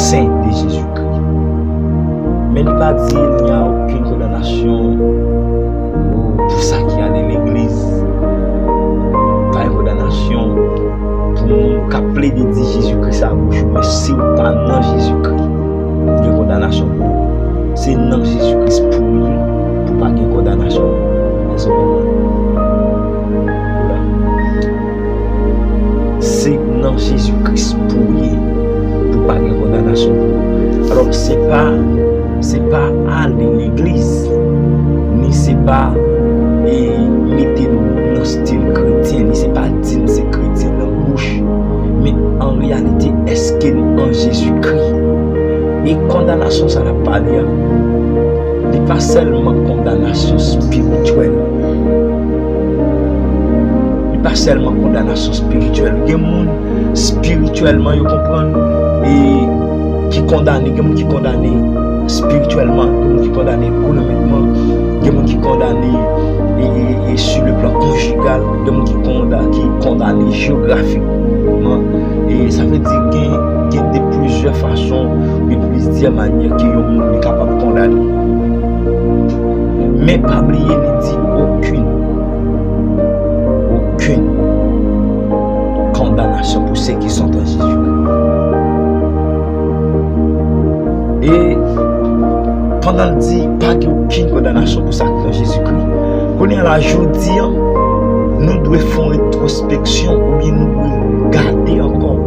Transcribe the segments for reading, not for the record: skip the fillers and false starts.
saint de Jésus-Christ. Mais il n'a pas dit qu'il n'y a aucune condamnation pour ça qui a dans l'église. Pas une condamnation pour nous qui plaider de Jésus-Christ à bouche, mais si ou pas dans Jésus-Christ, il y a une condamnation pour nous. C'est dans Jésus-Christ pour nous, pour pas qu'il y ait condamnation. C'est dans Jésus-Christ pour nous, pour pas qu'il y ait condamnation. Alors c'est pas aller à l'église, ni c'est pas mettre nous dans le style chrétien, ni c'est pas dire que c'est chrétien dans la bouche, mais en réalité, est-ce qu'il est en Jésus-Christ? Et condamnation, ça n'a pas dit. Il n'est pas seulement condamnation spirituelle. Il n'est pas seulement condamnation spirituelle. Il y a des gens spirituellement, ils comprennent, et qui condamnent, il y a des gens qui condamnent spirituellement, il y a des gens qui condamnent économiquement, il y a des gens qui condamnent et sur le plan conjugal, il y a des gens qui condamnent géographiquement. Et ça veut dire qu'il y a de plusieurs façons, de plusieurs manières que l'on est capable de condamner. Mais pas oublier, il dit aucune condamnation pour ceux qui sont en Jésus. Et pendant le dit, pas aucune condamnation pour ça qui sont en Jésus-Christ. Quand on est à la journée, nous devons faire une rétrospection ou bien nous devons garder encore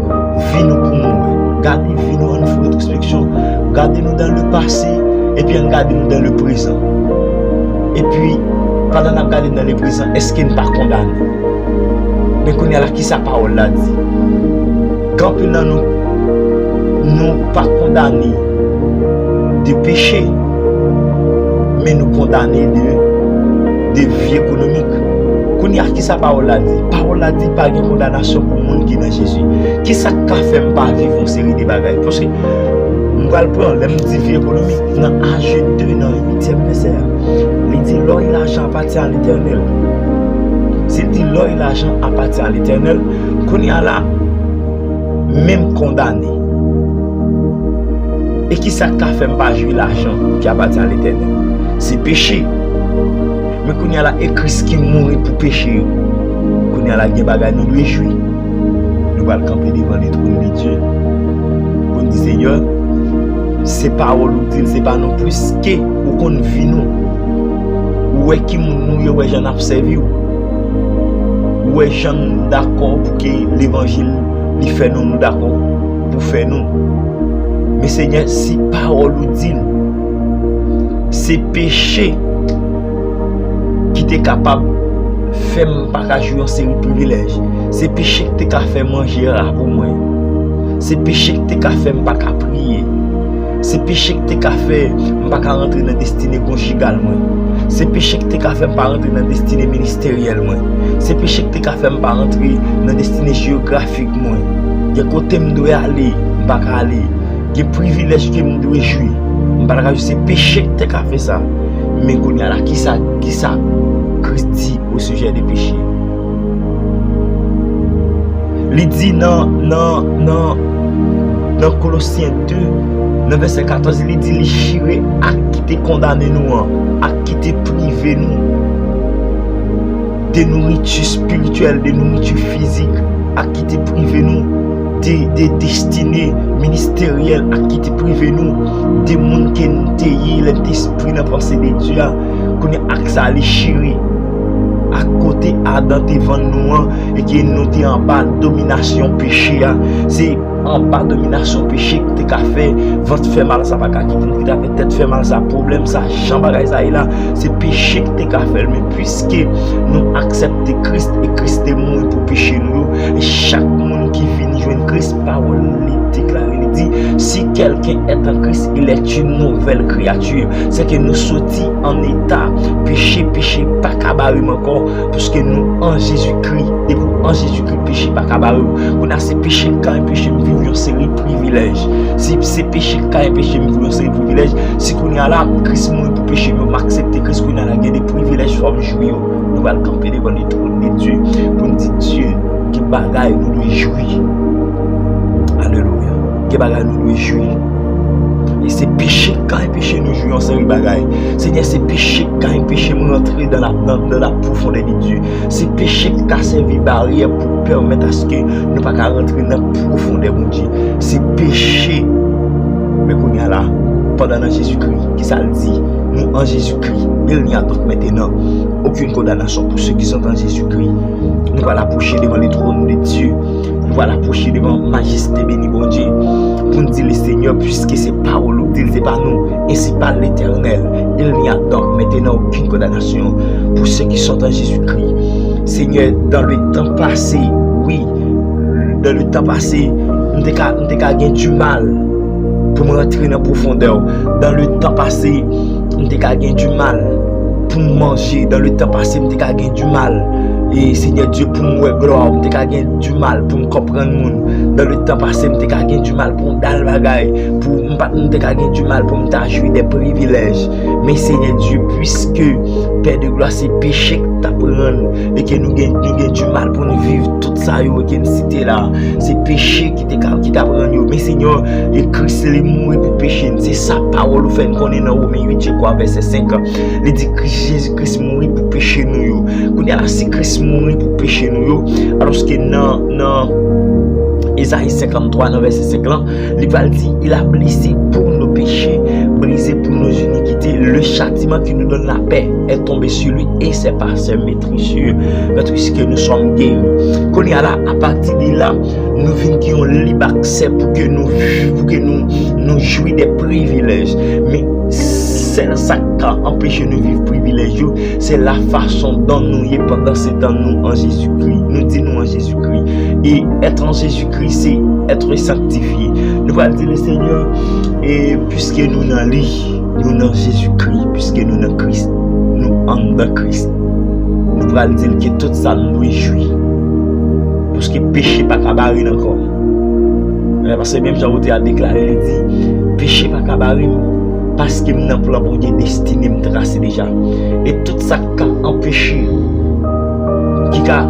vie nous pour nous. Garder vie nous en une rétrospection. Garder nous dans le passé et puis garder nous dans le présent. Et puis, pendant qu'on regarde dans le présent, est-ce qu'il n'est pas condamné? Mais qu'on est là qui sa parole l'a dit. Quand nous pas condamnés de péché, mais nous condamnés de vie économique. Qu'on est là qui sa parole l'a dit. Parole l'a dit pas de condamnation pour le monde qui est dans Jésus. Qui ça fait pas vivre une série de bagages? Parce que nous allons prendre les vie économique dans AG2, dans le 8e verset. Il dit l'or et l'argent appartient à l'Éternel. S'il dit l'or et l'argent appartient à l'Éternel, qu'on y a là, même condamné. Et qui ça fait pas jouer l'argent qui appartient à l'Éternel? C'est péché. Mais qu'on y a là, écrit qui mourit pour pécher. Qu'on y a là, il y a des bagages nous devons jouir. Nous allons camper devant les trônes de Dieu. Pour nous dire Seigneur, c'est pas au dit, c'est pas non plus que ou qu'on vit nous. Ou est qui nous ou est j'en observe ou est j'en d'accord pour que l'évangile lui fait nous d'accord pour faire nous. Mais Seigneur, si parole ou dit, c'est péché qui t'est capable de faire pas jouer en série privilège. C'est péché qui t'est capable de faire manger pour moi. C'est péché qui t'est capable de faire pas prier. C'est péché que tu as fait, pas rentrer dans la destinée conjugale. C'est péché que tu as fait, pas rentrer dans la destinée ministérielle. C'est péché que tu as fait, pas rentrer dans la destinée géographique. Il y a côté où je dois aller, pas aller. Il y a privilège que je dois jouir. C'est péché que tu as fait ça. Mais il y a là qui ça Christ dit au sujet des péchés. Il dit non. Dans Colossiens 2, dans verset 14, il dit chiré à qui te condamné nous, à qui te privé nous de nourriture spirituelle, de nourriture physique, à qui te privé nous des destinées ministérielles, à qui te privé nous des mondes qui nous taillent l'esprit dans la pensée de Dieu, qu'on a accès à les chiré à côté Adam devant nous et qui nous dit en bas domination péché. C'est en bas domination péché que tu as fait, ventre fait mal, ça va quitter, tu as peut-être fait mal, ça problème, ça chambre, ça est là, c'est péché que tu as fait. Mais puisque nous acceptons Christ et Christ est mort pour pécher nous, et chaque monde qui vient joindre Christ, parole déclare, il dit si quelqu'un est en Christ, il est une nouvelle créature. C'est que nous sortis en état péché, pas cabaret encore, parce que nous en Jésus-Christ, et en Jésus-Christ, péché pas cabaret. On a ces péchés quand un péché me vivre une série de privilèges. Si c'est péché quand un péché me vivre une série de privilèges, si qu'on a là, Christ mourit pour péché, nous m'accepter Christ qu'on a là, des privilèges forme jouir. Nous allons camper devant les trônes de Dieu pour nous dire Dieu, qui bagaille nous doit jouir. Alléluia. Qui bagaille nous doit jouir. Et c'est péché quand un péché nous jouons en série bagaille. Seigneur, c'est péché quand un péché nous rentrer dans la profondeur de Dieu. C'est péché qui a servi barrière pour permettre à ce que nous ne pas rentrer dans la profondeur de Dieu. C'est péché. Mais qu'on y a là, pendant Jésus-Christ, qui ça le dit, nous en Jésus-Christ, il n'y a donc maintenant aucune condamnation pour ceux qui sont en Jésus-Christ. Nous allons approcher devant le trône de Dieu. Nous allons approcher devant la majesté béni bon Dieu. Pour nous dire le Seigneur, puisque c'est parole ou c'est pas nous, et c'est pas l'Éternel. Il n'y a donc maintenant aucune condamnation pour ceux qui sont en Jésus-Christ. Seigneur, dans le temps passé, oui, dans le temps passé, nous avons gagné du mal pour me rentrer dans la profondeur. Dans le temps passé, nous avons gagné du mal pour manger. Dans le temps passé, nous avons gagné du mal. Et Seigneur Dieu, pour moi, gloire, nous avons gagné du mal pour me comprendre le monde. Dans le temps passé, nous avons gagné du mal pour me dar bagaille. Nous avons gagné du mal pour me jouir des privilèges. Mais Seigneur Dieu, puisque Père de gloire, c'est péché que tu apprends et que nous avons du mal pour nous vivre tout ça, que nous cité là, c'est péché qui t'apprend. Mais Seigneur, et Christ est mort pour péché. C'est sa parole fait qu'on est dans Romains 8, je crois, verset 5. Il dit que Jésus-Christ mort pour péché nous. Qu'on est là, c'est Christ mort pour péché nous. Alors que non. Isaïe 53, dans verset 5, il va dire, il a blessé pour nos péchés, brisé pour nos iniquités. Le châtiment qui nous donne la paix est tombé sur lui et c'est par ses maîtrises que nous sommes guéris. Qu'on y a là, à partir de là, nous venons qui ont libre accès pour que nous jouions des privilèges. Mais c'est ça qui empêche de vivre privilégieux, c'est la façon dont nous y pendant ces temps nous en Jésus-Christ. Nous disons en Jésus-Christ. Et être en Jésus-Christ, c'est être sanctifié. Nous allons dire le Seigneur, et puisque nous dans lui, nous dans Jésus-Christ, puisque nous dans Christ, nous en dans Christ. Nous allons dire que tout ça nous réjouit. Parce que péché pas cabaret encore. Parce que même Jean-Baptiste a déclaré, il dit, péché pas cabaret. Parce que mon plan pour Dieu destiné me tracer déjà. Et tout ça qui a empêché, qui a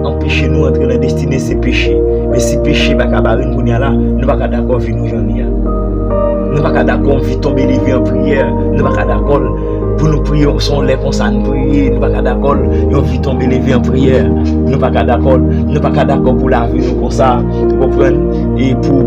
empêché nous entrer dans la destinée, c'est péché. Mais si péché va cabaret nous là, nous pas d'accord vivre nous journée. Nous pas d'accord vivre tomber les vies en prière. Nous pas d'accord pour nous prier son lait comme ça nous prier. Nous pas d'accord on vit tomber les vies en prière. Nous pas d'accord pour la vie nous comme ça, vous comprenez, et pour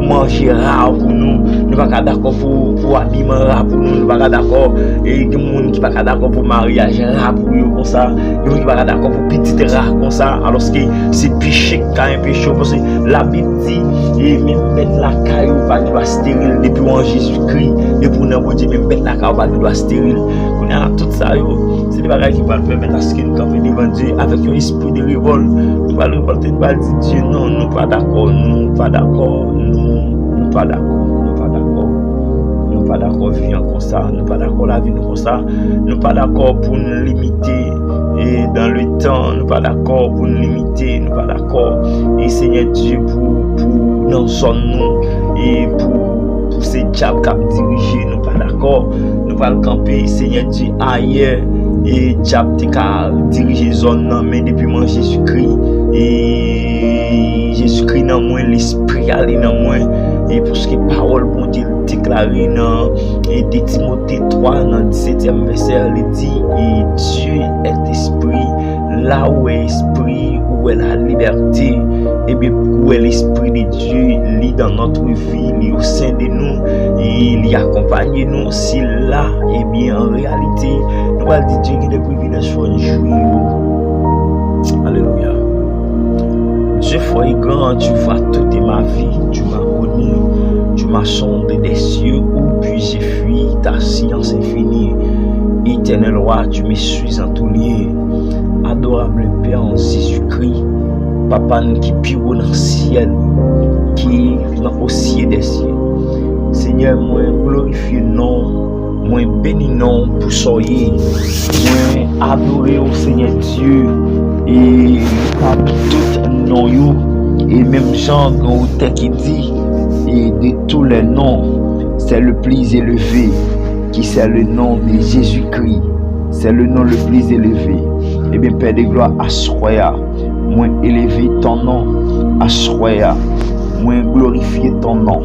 manger rare pour nous. Nous pas d'accord pour habillement rare pour nous. Nous pas d'accord et des monde qui pas d'accord pour mariage rare pour eux comme ça. Des monde qui pas d'accord pour petite rare comme ça. Alors que c'est péché quand un péché parce que la Bible dit et même mettre la caillou pas doit stérile depuis en Jésus-Christ et pour nous Dieu même mettre la caillou pas doit stérile. On a tout ça c'est des bagages qui vont permettre à ce que nous campions devant Dieu avec un esprit de révolte. Nous allons révolter, nous allons dire Dieu non, nous pas d'accord, nous pas d'accord, nous pas d'accord. Nous pas d'accord vivre comme ça, nous pas d'accord la vie comme ça, nous pas d'accord pour nous limiter et dans le temps, nous pas d'accord pour nous limiter, nous pas d'accord et Seigneur Dieu pour nous sommes nous et pour ces diables qui dirigent, nous pas d'accord, nous pas le camper Seigneur Dieu ailleurs et diable qui dirige zone mais depuis moi Jésus-Christ et Jésus-Christ dans moi l'esprit aller dans moi et pour ce qui parole bon Dieu déclaré dans et de Timothée 3 dans 17e verset il dit et Dieu est esprit là où est esprit où est la liberté et bien où est l'esprit de Dieu lit dans notre vie lit au sein de nous et il accompagne nous si là et bien en réalité nous allons dire Dieu qui est privilège pour nous jouir. Alléluia. Dieu foi grand, tu vois toute ma vie, tu m'as connu, tu m'as sondé des cieux, où puis-je fuir ta science infinie. Éternel roi, tu me suis en tout lieu. Adorable Père en Jésus-Christ, Papa qui pire dans le ciel, qui est dans au ciel des cieux. Seigneur, moi glorifie le nom, moi bénis nom pour soyez, moi adorer au Seigneur Dieu et par tout nom et même Jean qui dit et de tous les noms c'est le plus élevé qui c'est le nom de Jésus-Christ, c'est le nom le plus élevé. Et bien Père de gloire, assoya, moi élever ton nom, assoya, moi glorifier ton nom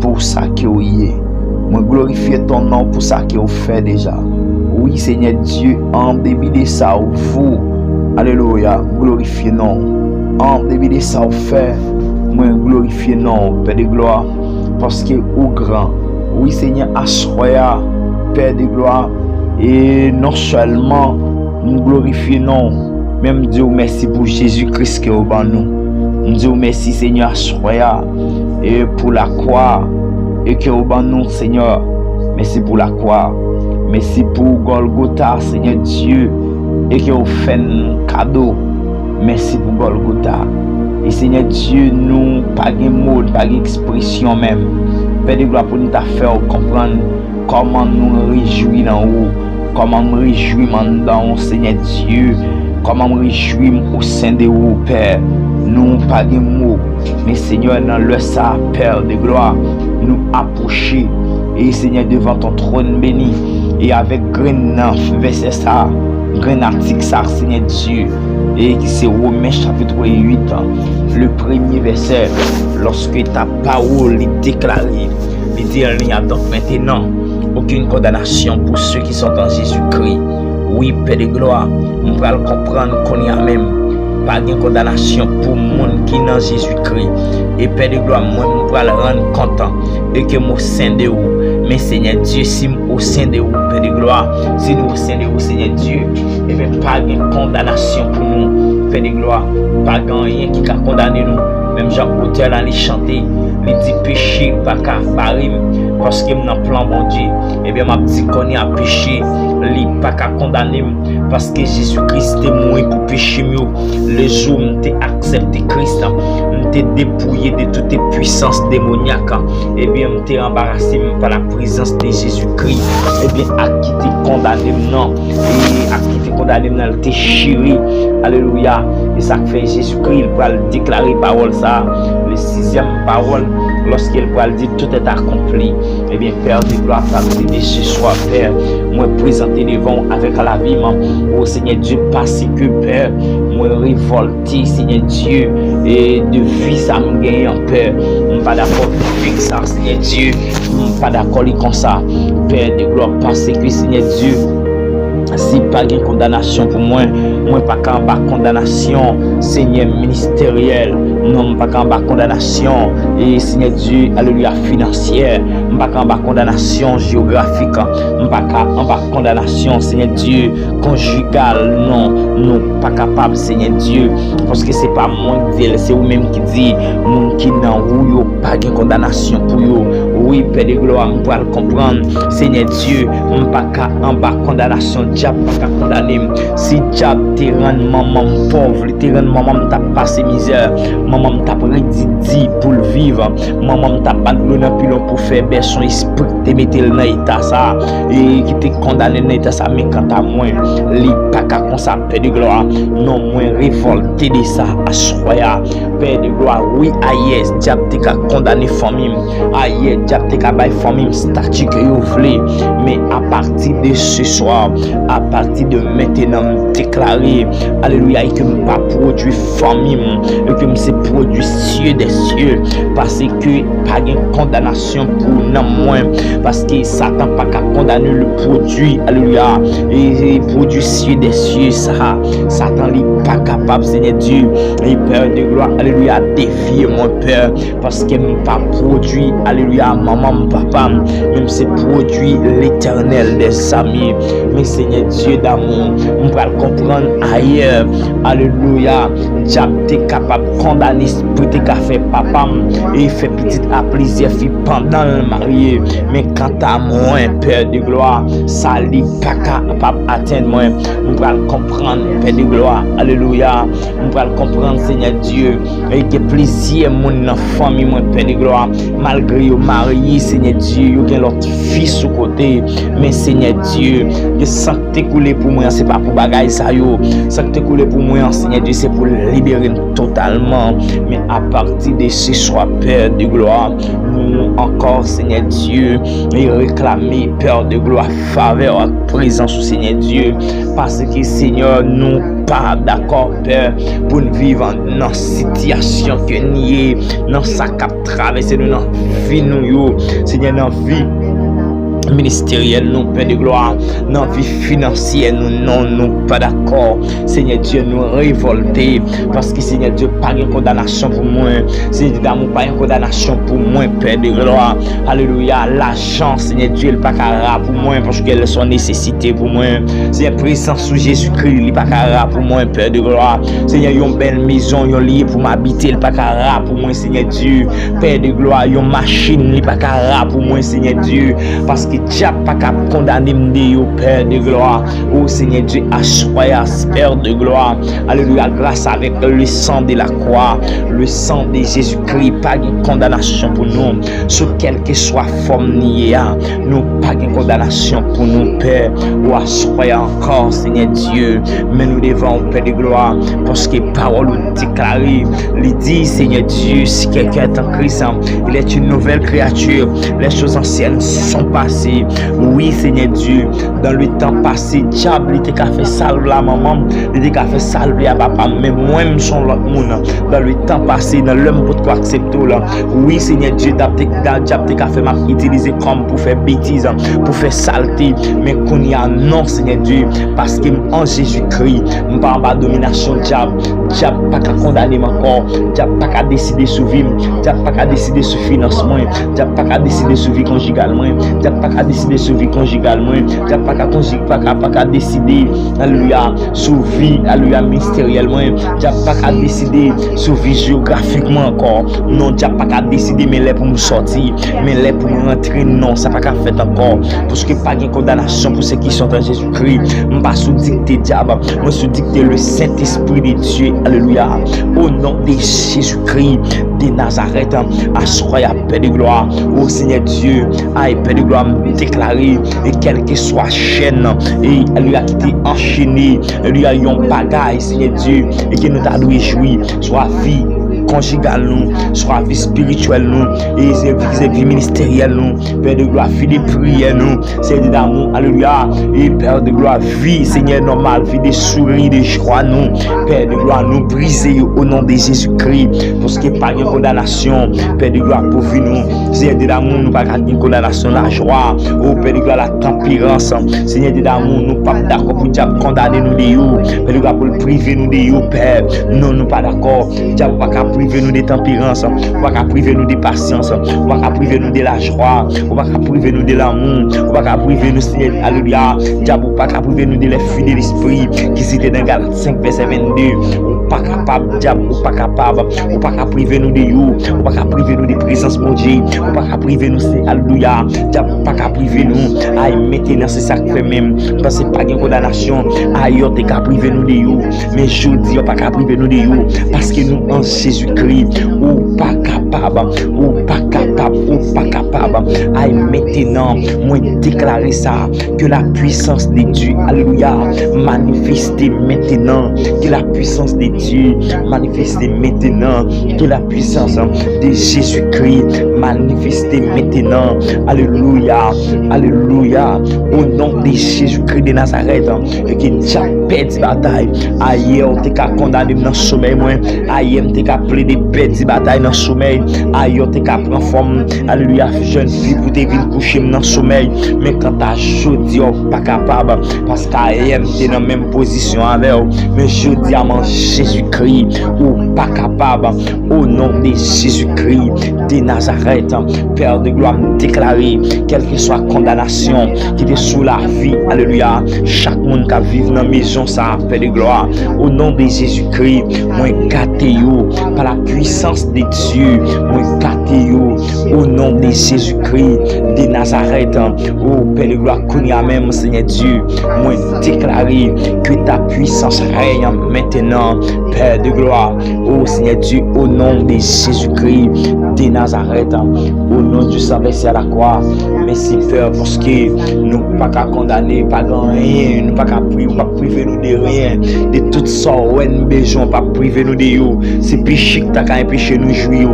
pour ça que vous y est. Moi glorifier ton nom pour ça que vous fait déjà. Oui, Seigneur Dieu, en début de ça, vous, alléluia, glorifiez non. En début de ça, vous fait, moi glorifier non, Père de gloire, parce que au grand, oui, Seigneur, assoya, Père de gloire, et non seulement nous glorifier non, même Dieu merci pour Jésus-Christ qui est au bas nous. Dieu merci, Seigneur, assoya, et pour la croix, et que au bas nous, Seigneur, merci pour la croix. Merci pour Golgotha, Seigneur Dieu, et que vous faites un cadeau. Merci pour Golgotha. Et Seigneur Dieu, nous, pas de mots, pas d'expression même. Père de gloire, pour nous faire comprendre comment nous réjouir dans vous, comment nous réjouir dans vous, Seigneur Dieu, comment nous réjouir au sein de vous, Père. Nous, pas de mots, mais Seigneur, dans le ça, Père de gloire, nous approcher. Et Seigneur, devant ton trône béni, et avec grain verset ça, grain article ça, Seigneur Dieu, et qui c'est Romains chapitre 8, le premier verset, lorsque ta parole est déclarée, il dit il n'y a donc maintenant aucune condamnation pour ceux qui sont en Jésus-Christ. Oui, Père de gloire, on va le comprendre qu'on y a même pas de condamnation pour le monde qui est dans Jésus-Christ. Et Père de gloire, moi, on va le rendre content et que mon sein de vous. Mais Seigneur Dieu, si nous au sein de vous, Père de gloire, si nous au sein de vous, Seigneur Dieu, et bien pas de condamnation pour nous, Père de gloire, pas de rien qui a condamné nous. Même Jean Auteur dans les chanter, il dit péché, pas qu'à barrer, parce que mon plan bon Dieu, et bien ma petite qu'on a péché, il pas qu'à condamner, parce que Jésus-Christ est mort pour pécher mieux. Le jour où tu as accepté Christ, tu es dépouillé de toutes tes puissances démoniaques, et bien tu es embarrassé par la présence de Jésus-Christ, et bien à qui tu condamné, non, et à qui tu condamné, non, tu es chéri, alléluia, et ça fait Jésus-Christ, il va le déclarer parole ça, le 6e parole, lorsqu'il va le dire tout est accompli, et bien Père de gloire, de ce soir, Père, moi présenter devant avec la vie, oh Seigneur Dieu, parce que Père, moi révolté, Seigneur Dieu, et de vie ça me gagne en Père, je ne pas d'accord avec ça, Seigneur Dieu, je ne pas d'accord comme ça, Père de gloire, parce que Seigneur Dieu, si pas de condamnation pour moi, pas qu'en bas condamnation, Seigneur ministériel, non pas qu'en bas condamnation, et Seigneur Dieu, alléluia financière, pas qu'en bas condamnation géographique, pas qu'en bas condamnation, Seigneur Dieu, conjugale, non, pas capable, Seigneur Dieu, parce que c'est pas moi qui dis, c'est vous-même qui dit, mon qui n'en ou pas de condamnation pour vous. Oui, Père de gloire, on va le comprendre, Seigneur Dieu, pas qu'en bas condamnation, diable pas condamné. Si diable te rend maman pauvre, te rend maman t'a passé misère, maman t'a prédit pour le vivre, maman t'a battu dans pilon pour faire baisser son esprit, te mettre dans l'état ça, et qui te condamné dans l'état ça, mais quant à moi, li pas qu'à comme ça, Père de gloire, non, moins révolté de ça, à soya, Père de gloire, oui, aïe, diable te condamné famille, aïe, diable te bail famille, statut que vous voulez, mais à partir de ce soir, à partir de maintenant, déclarer, alléluia, et que je pas produit famille, et que je produit cieux des cieux, parce que pas de condamnation pour nous, parce que Satan pas qu'à condamner le produit, alléluia, et produit cieux des cieux, ça, Satan n'est pas capable, Seigneur Dieu, et Père de gloire, alléluia, défier mon Père, parce que je pas produit, alléluia, maman, papa, même c'est produit l'éternel des amis, mais Seigneur Dieu d'amour, on va le comprendre ailleurs, alléluia, diable t'es capable de condamner pour te faire papa, et fait petite à plaisir fille pendant le marié, mais quant à moi, Père de gloire, ça n'est pas capable d'atteindre moi, on va le comprendre, Père de gloire, alléluia, on va le comprendre, Seigneur Dieu, et que plaisir mon famille, mon Père de gloire, malgré au marié, Seigneur Dieu, il y a l'autre fils sous côté, mais Seigneur Dieu, que ça te coulé pour moi, c'est pas pour bagaille ça yo, ça te coulé pour moi, Seigneur Dieu, c'est pour libérer totalement, mais à partir de ce soir, Père de gloire, nous encore, Seigneur Dieu, et réclamer, Père de gloire, faveur, présence au Seigneur Dieu, parce que Seigneur, nous pas d'accord, Père, pour nous vivre dans situation que nous dans sa cap traverser nous dans vie nous, Seigneur, dans vie ministériel, nous, Père de gloire, dans la vie financière, nous pas d'accord. Seigneur Dieu, nous révolter parce que Seigneur Dieu, pas de condamnation pour moi. Seigneur d'amour, pas de condamnation pour moi, Père de gloire. Alléluia. L'argent, Seigneur Dieu, il pas carré pour moi parce qu'elle est son nécessité pour moi. Seigneur, présence sous Jésus-Christ, il pas carré pour moi, Père de gloire. Seigneur, une belle maison, une lit pour m'habiter, il pas carré pour moi, Seigneur Dieu. Père de gloire, une machine, il pas carré pour moi, Seigneur Dieu. Parce que Dieu pas capable de condamner au Père de gloire. Oh Seigneur Dieu, assoyez, Père de gloire. Alléluia, grâce avec le sang de la croix, le sang de Jésus-Christ, pas de condamnation pour nous. Sur quelle que soit forme niée, nous pas de condamnation pour nous, Père. Oh, assoyez encore, Seigneur Dieu. Mais nous devons, Père de gloire, parce que parole nous déclare, il dit, Seigneur Dieu, si quelqu'un est en Christ, il est une nouvelle créature. Les choses anciennes sont passées. Oui, Seigneur Dieu, dans le temps passé, diable était qu'à faire salve la maman, il était qu'à faire salve à papa, mais moi, je suis l'autre monde. Dans le temps passé, dans l'homme pour accepter là. Oui, Seigneur Dieu, diable qu'à faire utiliser comme pour faire bêtises, pour faire saleté, mais qu'on y a non, Seigneur Dieu, parce que en Jésus-Christ, je ne parle pas de domination diable. Diable pas qu'à condamner encore, diable pas qu'à décider sur vivre, diable pas qu'à décider sur financement, diable pas qu'à décider sur vie conjugalement, diable pas qu'à décider sur vie conjugalement, diable pas qu'à décider, alléluia, sur vie, alléluia, ministériellement, diable pas qu'à décider sur vie géographiquement encore, non, diable pas qu'à décider, mais là pour me sortir, mais là pour me rentrer, non, ça pas qu'à faire encore, parce que pas de condamnation pour ceux qui sont en Jésus-Christ, je ne pas sous dicter diable, je sous dicter le Saint-Esprit de Dieu, alléluia, au nom de Jésus-Christ de Nazareth, assoyez paix de gloire, au Seigneur Dieu, aïe paix de gloire, déclarer, et quelle que soit chaîne, et lui a quitté enchaîné, lui a eu un bagage, Seigneur Dieu, et que nous t'avons joué, soit vie conjugale nous, soit vie spirituelle nous, et vie ministérielle nous, Père de gloire, vie de prière nous, Seigneur d'amour, alléluia, et Père de gloire, vie, Seigneur normal, vie de sourire, de joie nous, Père de gloire, nous briser au nom de Jésus-Christ, parce que pas de condamnation, Père de gloire, pour vie nous, Seigneur d'amour, nous pas de condamnation, la joie, oh Père de gloire, la tempérance, Seigneur d'amour, nous pas d'accord pour diable condamner nous de vous, Père de gloire, pour priver nous de vous, Père, non, nous pas d'accord, diable pas priver nous de tempérance, on va priver nous de patience, on va priver nous de la joie, on va priver nous de l'amour, on va priver nous, Seigneur, alléluia, diable pas priver nous de l'effet de l'esprit qui citait dans Galates 5 verset 22, on pas capable, diable, on pas capable, on pas priver nous de you, on pas priver nous de présence mon Dieu, on pas priver nous, alléluia, diable pas priver nous, aïe, maintenant c'est ça que fait même, parce que pas de condamnation, aïe, on t'es priver nous de you, mais je dis, on pas priver nous de you, parce que nous en Jésus-Christ, ou pas capable, aïe, maintenant, moi déclarer ça, que la puissance de Dieu, alléluia, manifeste maintenant, que la puissance de Dieu manifeste maintenant, que la puissance de Jésus-Christ manifeste maintenant, alléluia, alléluia, au nom de Jésus-Christ de Nazareth, et que Dieu perd bataille, aïe, on t'es condamné dans le sommeil, moi, aïe, on t'es plaider perdre bataille dans le sommeil, aïe, on t'es prendre forme, alléluia, jeune fille pour te venir coucher dans le sommeil, mais quand t'as jodi, on pas capable, parce qu'aïe, t'es dans la même position avec eux, mais jodi à mon Jésus-Christ, ou pas capable, au nom de Jésus-Christ de Nazareth, Père de gloire, déclarer, quelle que soit condamnation qui est sous la vie, alléluia, chaque monde qui vit dans la maison, ça, Père de gloire, au nom de Jésus-Christ, moi, gâté par la puissance de Dieu, moi, gâté au nom de Jésus-Christ de Nazareth, oh Père de gloire, connais même, Seigneur Dieu, moi, déclarer que ta puissance règne maintenant, Père de gloire, oh Seigneur Dieu, au nom de Jésus-Christ de Nazareth, au nom du sang versé à la croix, merci Père, parce que nous ne pas qu'à condamner, pas rien, nous pas qu'à prier, pas priver nous de rien, de toutes sortes, nous besoin, pas priver nous de vous, c'est péché que tu as empêché nous jouer,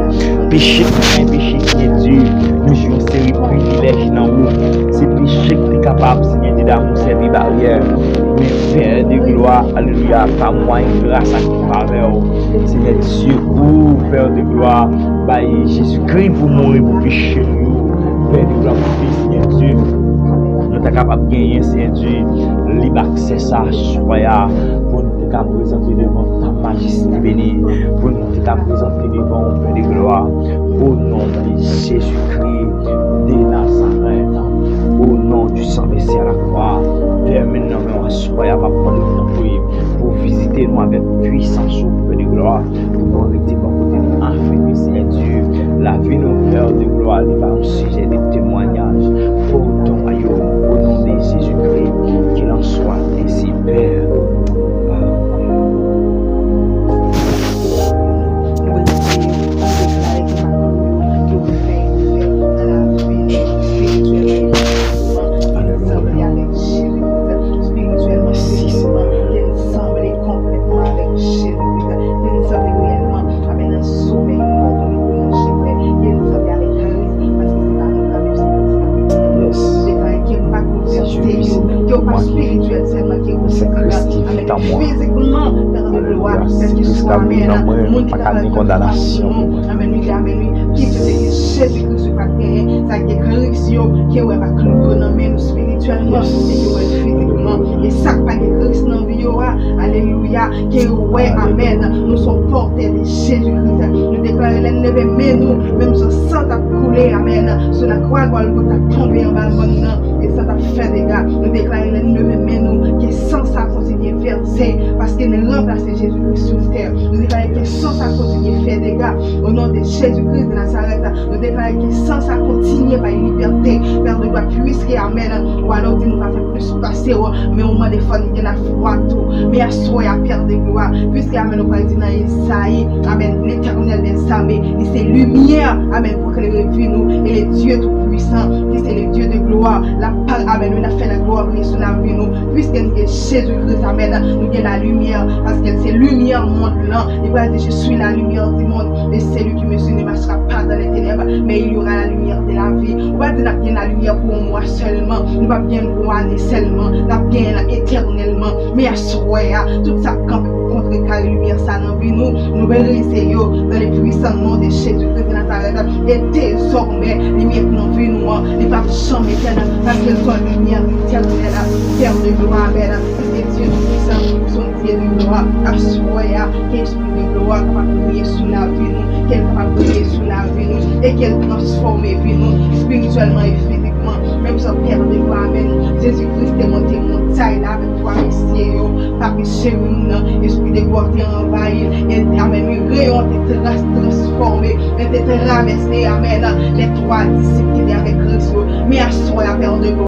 péché que tu as empêché, Seigneur Dieu, nous jouons série privilège dans vous, c'est péché que tu es capable, Seigneur Dieu, d'amour, servir barrière, mais Père de gloire, alléluia, pas moi, grâce à qui faveur, Seigneur Dieu, oh Père de gloire, bah Jésus-Christ pour mourir pour pécher nous, Père de gloire, pour Seigneur Dieu, est capable de gagner, Seigneur, libre accès ça, soya, pour nous te présenter devant ta majesté bénie, pour nous te présenter devant le Père de gloire, au nom de Jésus-Christ de Nazareth, au nom du sang versé à la croix. Père, maintenant, soya, va prendre le temps pour visiter nous avec puissance au Père de gloire, pour arrêter par côté de l'enfer, Seigneur Dieu, la vie de nos Père de gloire, n'est pas un sujet de témoignage pour ton royaume, au nom de Jésus-Christ, qu'il en soit ainsi, Père. Spirituel seulement qui est physiquement dans la gloire parce que soit amen monde qui a condamnation amen lui qui fait Jésus-Christ sur la terre ça qui est correction qui est pas nous spirituellement et qui est physiquement et ça pas que Christ dans vie alléluia qui est ouais amen nous sommes portés de Jésus-Christ nous déclarons les lever mais nous même sans sang a coulé amen sur la croix Golgotha tombé en bas et ça t'a fait des gars nous déclarons les lever mais nous qui sans ça continuer verser parce qu'il nous remplace Jésus-Christ sur terre nous déclarons que sans ça continuer faire des gars au nom de Jésus-Christ de Nazareth nous déclarons que sans ça continuer par une liberté vers de gloire puisque amen ou alors dit nous va faire plus passer mais au moment des fois nous la foi tout mais à soi à Pierre de gloire puisque amen nous va dire dans Isaïe amen l'éternel des armées il c'est lumière amen pour éclairer nous et le Dieu tout puissant qui c'est le Dieu de gloire la parole amen nous a fait la gloire sur la vie nous puisque nous Jésus-Christ amen nous avons la lumière parce que c'est lumière monde là il va dire je suis la lumière du monde et c'est lui qui me suit ne marchera pas dans les ténèbres mais il y aura la lumière de la vie on va dire qu'il y a la lumière pour moi seulement nous va bien pour année seulement la bien éternellement mais à soi tout ça campe contre la lumière ça dans vie nous réaliser dans les puissants noms de Jésus-Christ de Nazareth et désormais lumière dans vie nous ne va jamais éternel parce qu'elle soit lumière éternelle terre de gloire amen c'est Dieu puissant son Dieu de gloire à soi qu'esprit de gloire capable de briller sous la vie nous qu'elle capable de briller sous la vie nous et qu'elle transforme vie nous spirituellement et physiquement même sans perdre de gloire amen Jésus-Christ est monté montagne là avec toi messieurs pas péché nous esprit de gloire t'est envahi et amen le rayon t'est transformé et t'est ramassé amen les trois disciples qui étaient avec Christ mais à soi la perte de gloire